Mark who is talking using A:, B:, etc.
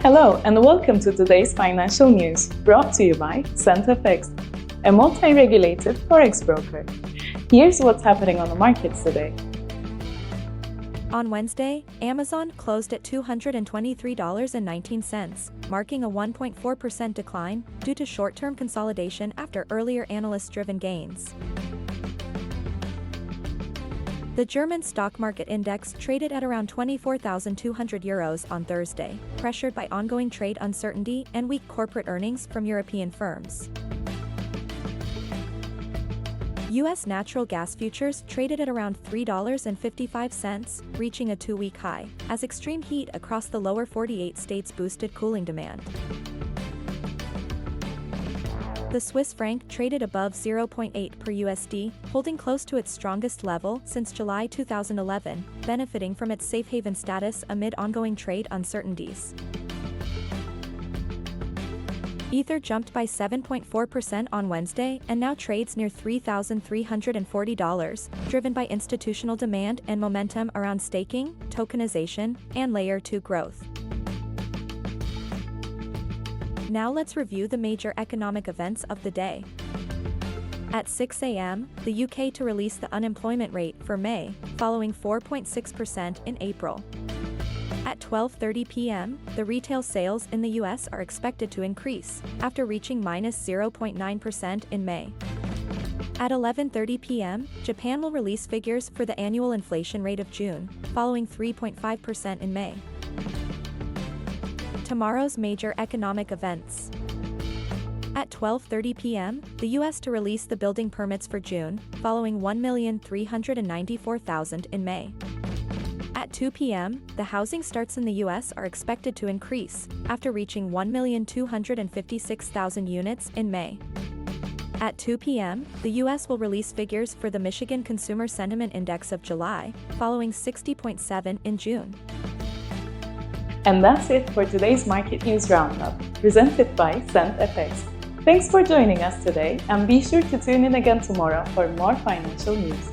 A: Hello and welcome to today's financial news, brought to you by FX, a multi-regulated Forex broker. Here's what's happening on the markets today.
B: On Wednesday, Amazon closed at $223.19, marking a 1.4% decline due to short-term consolidation after earlier analyst-driven gains. The German stock market index traded at around €24,200 on Thursday, pressured by ongoing trade uncertainty and weak corporate earnings from European firms. U.S. natural gas futures traded at around $3.55, reaching a two-week high, as extreme heat across the lower 48 states boosted cooling demand. The Swiss franc traded above 0.8 per USD, holding close to its strongest level since July 2011, benefiting from its safe haven status amid ongoing trade uncertainties. Ether jumped by 7.4% on Wednesday and now trades near $3,340, driven by institutional demand and momentum around staking, tokenization, and Layer 2 growth. Now let's review the major economic events of the day. At 6 a.m., the UK to release the unemployment rate for May, following 4.6% in April. At 12:30 p.m., the retail sales in the US are expected to increase, after reaching -0.9% in May. At 11:30 p.m., Japan will release figures for the annual inflation rate of June, following 3.5% in May. Tomorrow's major economic events. At 12:30 p.m., the U.S. to release the building permits for June, following 1,394,000 in May. At 2 p.m., the housing starts in the U.S. are expected to increase, after reaching 1,256,000 units in May. At 2 p.m., the U.S. will release figures for the Michigan Consumer Sentiment Index of July, following 60.7 in June.
A: And that's it for today's Market News Roundup, presented by FX. Thanks for joining us today, and be sure to tune in again tomorrow for more financial news.